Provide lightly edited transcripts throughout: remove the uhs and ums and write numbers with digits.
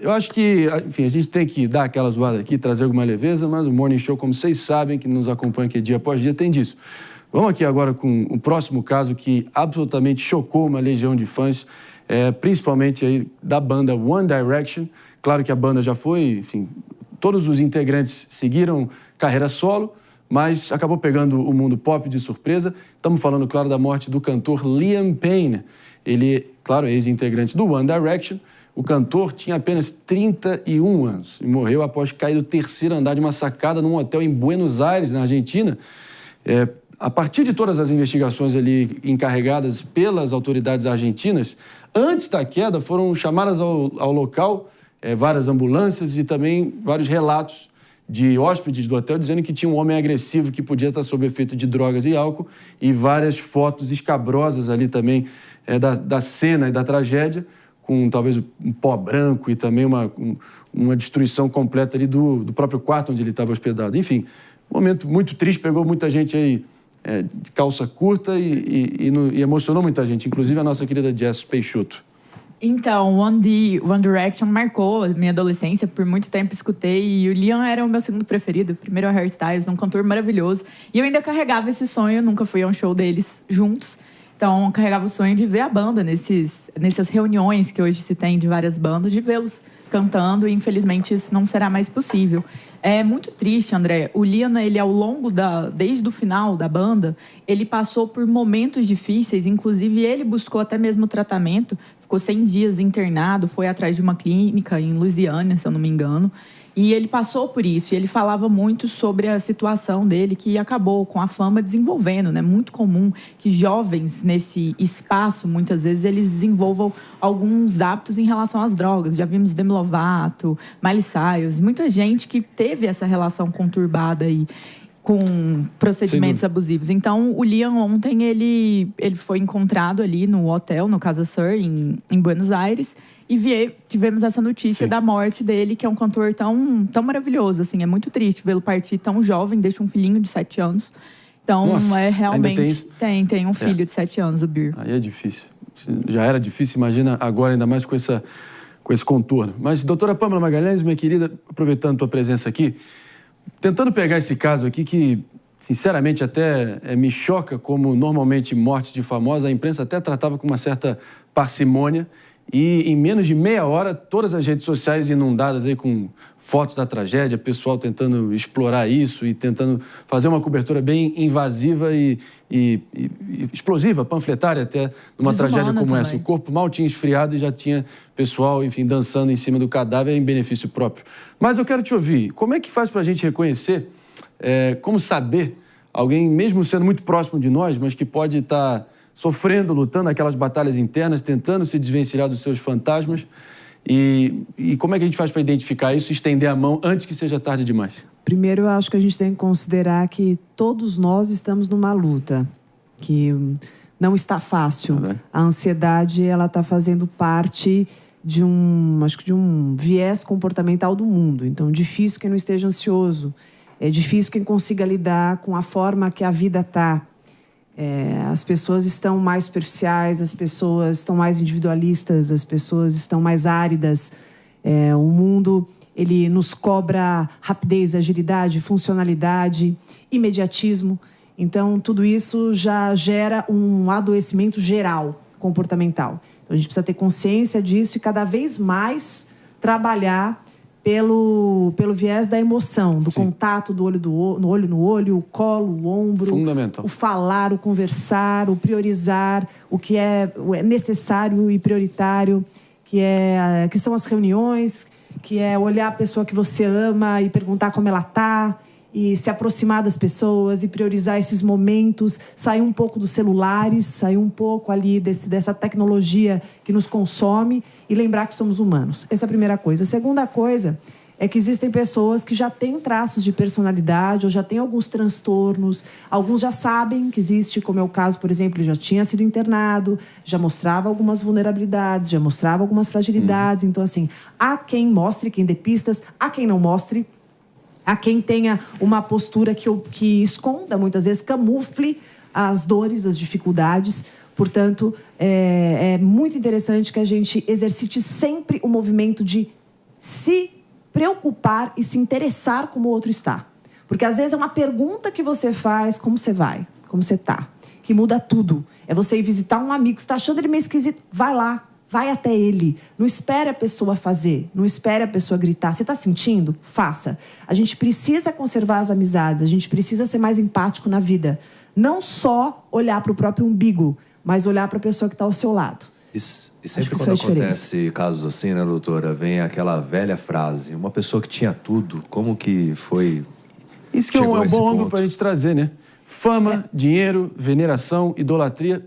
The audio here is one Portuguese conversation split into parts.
eu acho que, enfim, a gente tem que dar aquela zoada aqui, trazer alguma leveza, mas o Morning Show, como vocês sabem, que nos acompanham aqui dia após dia, tem disso. Vamos aqui agora com o próximo caso que absolutamente chocou uma legião de fãs, principalmente aí da banda One Direction. Claro que a banda já foi, enfim, todos os integrantes seguiram carreira solo, mas acabou pegando o mundo pop de surpresa. Estamos falando, claro, da morte do cantor Liam Payne. Ele, claro, ex-integrante do One Direction. O cantor tinha apenas 31 anos e morreu após cair do terceiro andar de uma sacada num hotel em Buenos Aires, na Argentina. A partir de todas as investigações ali encarregadas pelas autoridades argentinas, antes da queda foram chamadas ao local várias ambulâncias e também vários relatos de hóspedes do hotel dizendo que tinha um homem agressivo que podia estar sob efeito de drogas e álcool, e várias fotos escabrosas ali também da cena e da tragédia, com talvez um pó branco e também uma destruição completa ali do próprio quarto onde ele estava hospedado. Enfim, um momento muito triste, pegou muita gente aí de calça curta e emocionou muita gente, inclusive a nossa querida Jess Peixoto. Então, One Direction marcou minha adolescência, por muito tempo escutei, e o Liam era o meu segundo preferido. Primeiro é o Harry Styles, um cantor maravilhoso, e eu ainda carregava esse sonho, nunca fui a um show deles juntos, então eu carregava o sonho de ver a banda nessas reuniões que hoje se tem de várias bandas, de vê-los cantando, e infelizmente isso não será mais possível. É muito triste, André. O Liam, ele ao longo desde o final da banda, ele passou por momentos difíceis, inclusive ele buscou até mesmo tratamento, ficou 100 dias internado, foi atrás de uma clínica em Louisiana, se eu não me engano, e ele passou por isso, e ele falava muito sobre a situação dele, que acabou com a fama desenvolvendo, né? Muito comum que jovens nesse espaço, muitas vezes, eles desenvolvam alguns hábitos em relação às drogas. Já vimos Demi Lovato, Miley Cyrus, muita gente que teve essa relação conturbada aí com procedimentos abusivos. Então, o Liam ontem, ele foi encontrado ali no hotel, no Casa Sur, em Buenos Aires, e tivemos essa notícia da morte dele, que é um cantor tão maravilhoso, assim, é muito triste vê-lo partir tão jovem, deixa um filhinho de 7 anos. Então, nossa, realmente... Tem um filho de 7 anos, o Bir. Aí é difícil. Já era difícil, imagina agora ainda mais com esse contorno. Mas, doutora Pâmela Magalhães, minha querida, aproveitando a tua presença aqui, tentando pegar esse caso aqui que, sinceramente, até me choca, como normalmente mortes de famosos, a imprensa até tratava com uma certa parcimônia, e em menos de meia hora, todas as redes sociais inundadas aí com fotos da tragédia, pessoal tentando explorar isso e tentando fazer uma cobertura bem invasiva e explosiva, panfletária até, numa tragédia como essa. O corpo mal tinha esfriado e já tinha pessoal, enfim, dançando em cima do cadáver em benefício próprio. Mas eu quero te ouvir, como é que faz para a gente reconhecer, como saber alguém, mesmo sendo muito próximo de nós, mas que pode estar sofrendo, lutando aquelas batalhas internas, tentando se desvencilhar dos seus fantasmas. E como é que a gente faz para identificar isso e estender a mão antes que seja tarde demais? Primeiro, eu acho que a gente tem que considerar que todos nós estamos numa luta, que não está fácil. A ansiedade, ela está fazendo parte de um viés comportamental do mundo. Então, difícil quem não esteja ansioso. É difícil quem consiga lidar com a forma que a vida está. As pessoas estão mais superficiais, as pessoas estão mais individualistas, as pessoas estão mais áridas. O mundo, ele nos cobra rapidez, agilidade, funcionalidade, imediatismo. Então, tudo isso já gera um adoecimento geral, comportamental. Então, a gente precisa ter consciência disso e cada vez mais trabalhar pelo viés da emoção, do contato do olho no olho, o colo, o ombro, fundamental. O falar, o conversar, o priorizar, o que é necessário e prioritário, que são as reuniões, que é olhar a pessoa que você ama e perguntar como ela está, e se aproximar das pessoas e priorizar esses momentos, sair um pouco dos celulares, sair um pouco ali dessa tecnologia que nos consome e lembrar que somos humanos. Essa é a primeira coisa. A segunda coisa é que existem pessoas que já têm traços de personalidade ou já têm alguns transtornos. Alguns já sabem que existe, como é o caso, por exemplo, ele já tinha sido internado, já mostrava algumas vulnerabilidades, já mostrava algumas fragilidades. Então, assim, há quem mostre, quem dê pistas, há quem não mostre, há quem tenha uma postura que esconda, muitas vezes, camufle as dores, as dificuldades. Portanto, é muito interessante que a gente exercite sempre o movimento de se preocupar e se interessar como o outro está. Porque às vezes é uma pergunta que você faz, como você vai, como você tá, que muda tudo. É você ir visitar um amigo que está achando ele meio esquisito, vai lá, vai até ele. Não espere a pessoa fazer, não espere a pessoa gritar. Você está sentindo? Faça. A gente precisa conservar as amizades, a gente precisa ser mais empático na vida. Não só olhar para o próprio umbigo, mas olhar para a pessoa que está ao seu lado. E sempre quando acontece casos assim, né, doutora, vem aquela velha frase, uma pessoa que tinha tudo, como que foi... Isso que é um bom ângulo para a gente trazer, né? Fama, dinheiro, veneração, idolatria,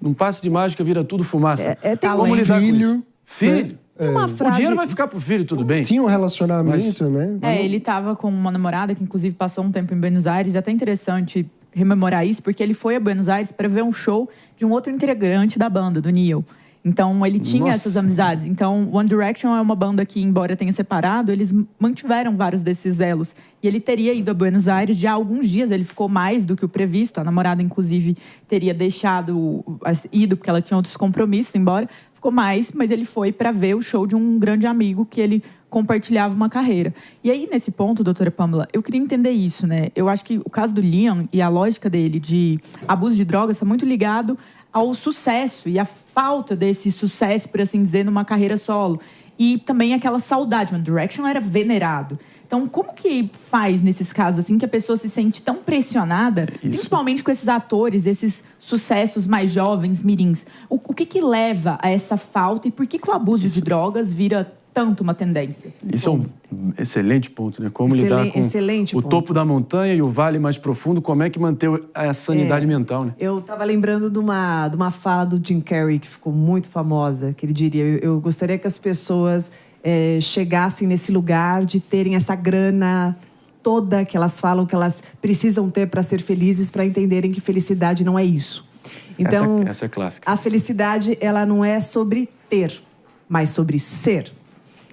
num passe de mágica vira tudo fumaça. Tem como lidar com isso? Filho. Uma frase... O dinheiro vai ficar pro filho, tudo bem. Tinha um relacionamento, né? Ele tava com uma namorada que, inclusive, passou um tempo em Buenos Aires. É até interessante rememorar isso, porque ele foi a Buenos Aires para ver um show de um outro integrante da banda, do Neil. Então, ele tinha essas amizades. Então, One Direction é uma banda que, embora tenha separado, eles mantiveram vários desses elos. E ele teria ido a Buenos Aires já há alguns dias. Ele ficou mais do que o previsto. A namorada, inclusive, teria ido, porque ela tinha outros compromissos, embora. Ficou mais, mas ele foi para ver o show de um grande amigo que ele compartilhava uma carreira. E aí, nesse ponto, doutora Pamela, eu queria entender isso, né? Eu acho que o caso do Liam e a lógica dele de abuso de drogas está muito ligado ao sucesso e à falta desse sucesso, por assim dizer, numa carreira solo. E também aquela saudade. One Direction era venerado. Então, como que faz nesses casos assim que a pessoa se sente tão pressionada, principalmente com esses atores, esses sucessos mais jovens, mirins? O que leva a essa falta e por que o abuso de drogas vira tanto uma tendência? Isso é um excelente ponto, né? Como lidar com o topo da montanha e o vale mais profundo, como é que manter a sanidade mental, né? Eu estava lembrando de uma fala do Jim Carrey, que ficou muito famosa, que ele diria, eu gostaria que as pessoas chegassem nesse lugar de terem essa grana toda que elas falam que elas precisam ter para ser felizes, para entenderem que felicidade não é isso. Então, essa é clássica. A felicidade, ela não é sobre ter, mas sobre ser.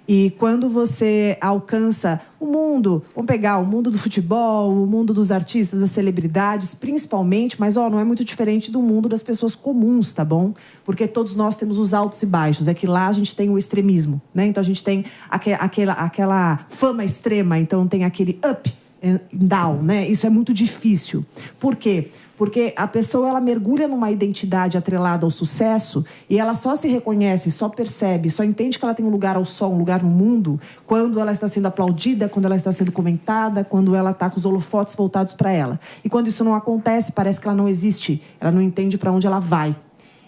E quando você alcança o mundo, vamos pegar o mundo do futebol, o mundo dos artistas, das celebridades, principalmente, mas não é muito diferente do mundo das pessoas comuns, tá bom? Porque todos nós temos os altos e baixos. É que lá a gente tem o extremismo, né? Então a gente tem aquela fama extrema, então tem aquele up and down, né? Isso é muito difícil. Por quê? Porque a pessoa, ela mergulha numa identidade atrelada ao sucesso e ela só se reconhece, só percebe, só entende que ela tem um lugar ao sol, um lugar no mundo, quando ela está sendo aplaudida, quando ela está sendo comentada, quando ela está com os holofotes voltados para ela. E quando isso não acontece, parece que ela não existe, ela não entende para onde ela vai.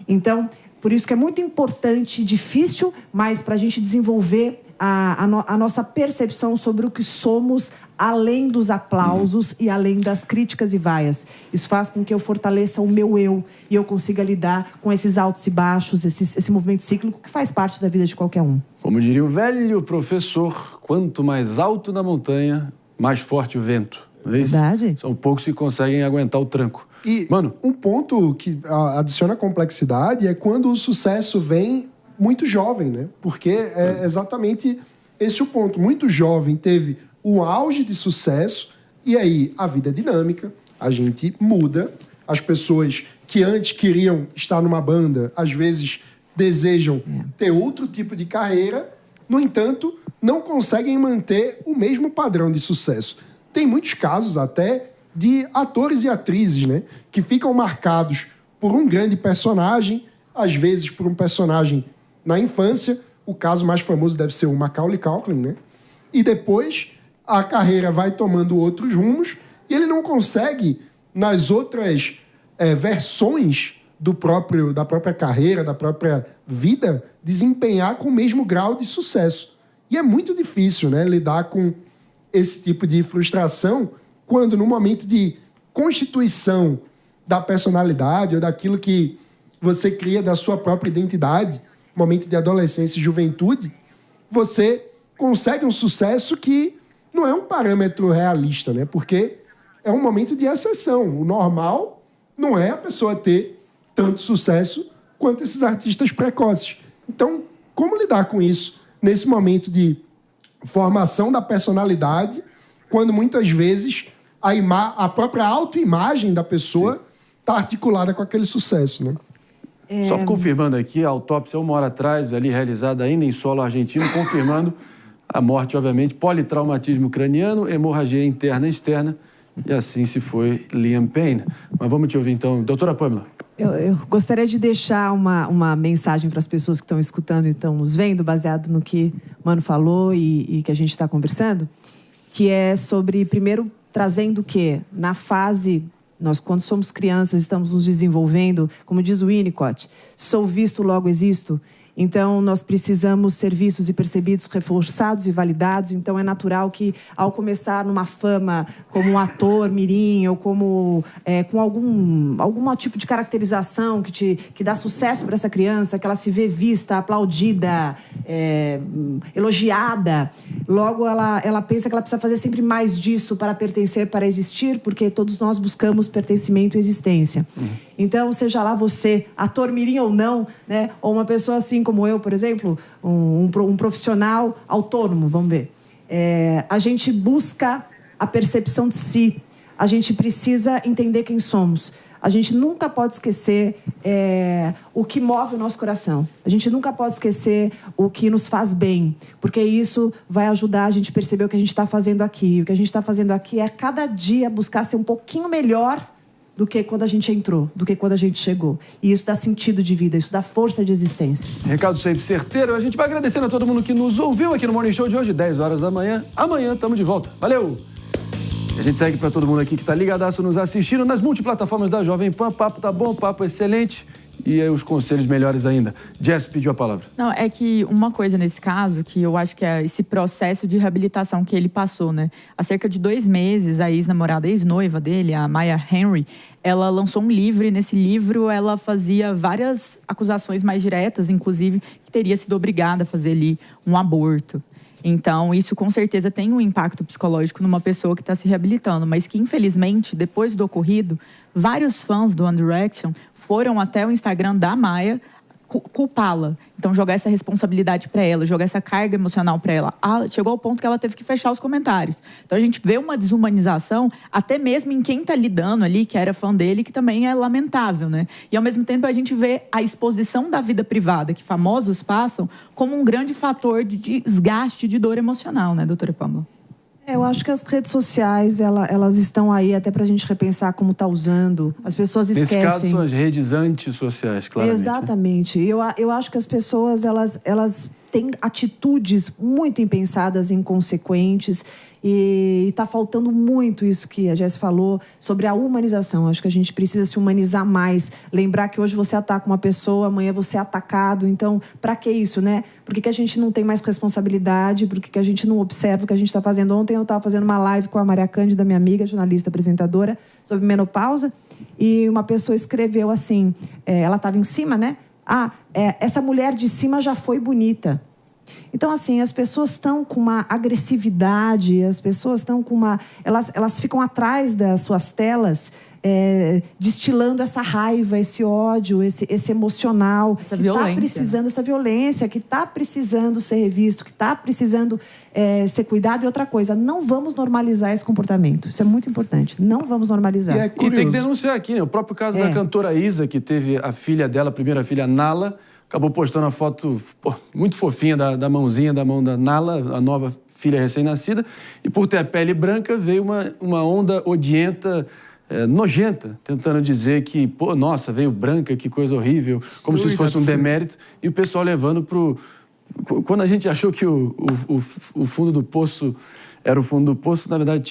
Então, por isso que é muito importante, difícil, mas para a gente desenvolver a nossa percepção sobre o que somos, além dos aplausos e além das críticas e vaias. Isso faz com que eu fortaleça o meu eu e eu consiga lidar com esses altos e baixos, esse movimento cíclico que faz parte da vida de qualquer um. Como diria o velho professor, quanto mais alto na montanha, mais forte o vento. Não é isso? Verdade. São poucos que conseguem aguentar o tranco. E um ponto que adiciona complexidade é quando o sucesso vem muito jovem, né? Porque é exatamente esse o ponto. Muito jovem teve um auge de sucesso e aí a vida é dinâmica, a gente muda. As pessoas que antes queriam estar numa banda, às vezes desejam ter outro tipo de carreira, no entanto, não conseguem manter o mesmo padrão de sucesso. Tem muitos casos até de atores e atrizes, né? Que ficam marcados por um grande personagem, às vezes por um personagem na infância. O caso mais famoso deve ser o Macaulay Culkin, né? E depois a carreira vai tomando outros rumos e ele não consegue, nas outras versões da própria carreira, da própria vida, desempenhar com o mesmo grau de sucesso. E é muito difícil, né, lidar com esse tipo de frustração quando, no momento de constituição da personalidade ou daquilo que você cria da sua própria identidade, momento de adolescência e juventude, você consegue um sucesso que não é um parâmetro realista, né? Porque é um momento de exceção. O normal não é a pessoa ter tanto sucesso quanto esses artistas precoces. Então, como lidar com isso nesse momento de formação da personalidade, quando muitas vezes a própria autoimagem da pessoa está articulada com aquele sucesso, né? Só confirmando aqui, a autópsia 1 hora atrás, ali realizada ainda em solo argentino, confirmando A morte, obviamente, politraumatismo craniano, hemorragia interna e externa, e assim se foi Liam Payne. Mas vamos te ouvir então, doutora Pamela. Eu gostaria de deixar uma mensagem para as pessoas que estão escutando e estão nos vendo, baseado no que o Mano falou e que a gente está conversando, que é sobre, primeiro, trazendo o quê? Na fase, nós quando somos crianças, estamos nos desenvolvendo, como diz o Winnicott, sou visto, logo existo. Então, nós precisamos ser vistos e percebidos, reforçados e validados. Então, é natural que, ao começar numa fama como um ator mirim ou como, com algum tipo de caracterização que dá sucesso para essa criança, que ela se vê vista, aplaudida, elogiada, logo ela pensa que ela precisa fazer sempre mais disso para pertencer, para existir, porque todos nós buscamos pertencimento e existência. Então, seja lá você, ator mirim ou não, né, ou uma pessoa assim como eu, por exemplo, um profissional autônomo, vamos ver. A gente busca a percepção de si. A gente precisa entender quem somos. A gente nunca pode esquecer o que move o nosso coração. A gente nunca pode esquecer o que nos faz bem, porque isso vai ajudar a gente a perceber o que a gente está fazendo aqui. O que a gente está fazendo aqui é, cada dia, buscar ser um pouquinho melhor do que quando a gente entrou, do que quando a gente chegou. E isso dá sentido de vida, isso dá força de existência. Recado sempre certeiro. A gente vai agradecendo a todo mundo que nos ouviu aqui no Morning Show de hoje, 10 horas da manhã. Amanhã estamos de volta. Valeu! A gente segue para todo mundo aqui que está ligadaço nos assistindo nas multiplataformas da Jovem Pan. Papo tá bom, papo excelente. E aí os conselhos melhores ainda. Jess pediu a palavra. Não, é que uma coisa nesse caso, que eu acho que é esse processo de reabilitação que ele passou, né? Há cerca de 2 meses, a ex-namorada, ex-noiva dele, a Maya Henry, ela lançou um livro, e nesse livro ela fazia várias acusações mais diretas, inclusive que teria sido obrigada a fazer ali um aborto. Então, isso com certeza tem um impacto psicológico numa pessoa que está se reabilitando, mas que, infelizmente, depois do ocorrido, vários fãs do One Direction foram até o Instagram da Maya culpá-la. Então, jogar essa responsabilidade para ela, jogar essa carga emocional para ela. Chegou ao ponto que ela teve que fechar os comentários. Então, a gente vê uma desumanização, até mesmo em quem está lidando ali, que era fã dele, que também é lamentável, né? E, ao mesmo tempo, a gente vê a exposição da vida privada que famosos passam como um grande fator de desgaste, de dor emocional, né, doutora Pamela? Eu acho que as redes sociais, elas estão aí até para a gente repensar como está usando. As pessoas esquecem. Nesse caso, são as redes antissociais, claramente. Exatamente. Eu acho que as pessoas, elas têm atitudes muito impensadas, inconsequentes. E está faltando muito isso que a Jess falou sobre a humanização. Acho que a gente precisa se humanizar mais. Lembrar que hoje você ataca uma pessoa, amanhã você é atacado. Então, para que isso, né? Por que a gente não tem mais responsabilidade? Por que a gente não observa o que a gente está fazendo? Ontem eu estava fazendo uma live com a Maria Cândida, minha amiga, jornalista, apresentadora, sobre menopausa. E uma pessoa escreveu assim, ela estava em cima, né? Essa mulher de cima já foi bonita. Então, assim, as pessoas estão com uma agressividade, as pessoas estão com uma... Elas ficam atrás das suas telas, destilando essa raiva, esse ódio, esse emocional. Essa violência. Tá precisando, essa violência, que está precisando ser revisto, que está precisando ser cuidado. E outra coisa, não vamos normalizar esse comportamento. Isso é muito importante. Não vamos normalizar. E tem que denunciar aqui, né? O próprio caso da cantora Isa, que teve a filha dela, a primeira filha, Nala, acabou postando uma foto muito fofinha da mãozinha, da mão da Nala, a nova filha recém-nascida, e por ter a pele branca veio uma onda odienta, nojenta, tentando dizer que, nossa, veio branca, que coisa horrível, como se isso fosse um demérito, e o pessoal levando pro... Quando a gente achou que o fundo do poço era o fundo do poço, na verdade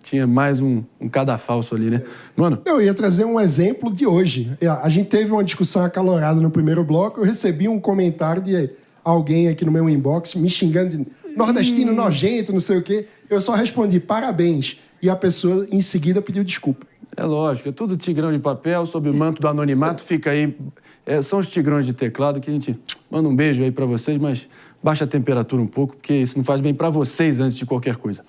tinha mais um cadafalso ali, né? Mano? Eu ia trazer um exemplo de hoje. A gente teve uma discussão acalorada no primeiro bloco, eu recebi um comentário de alguém aqui no meu inbox me xingando de nordestino nojento, não sei o quê. Eu só respondi parabéns e a pessoa em seguida pediu desculpa. É lógico, é tudo tigrão de papel, sob o manto do anonimato, fica aí... são os tigrões de teclado que a gente manda um beijo aí pra vocês, mas baixa a temperatura um pouco, porque isso não faz bem pra vocês antes de qualquer coisa.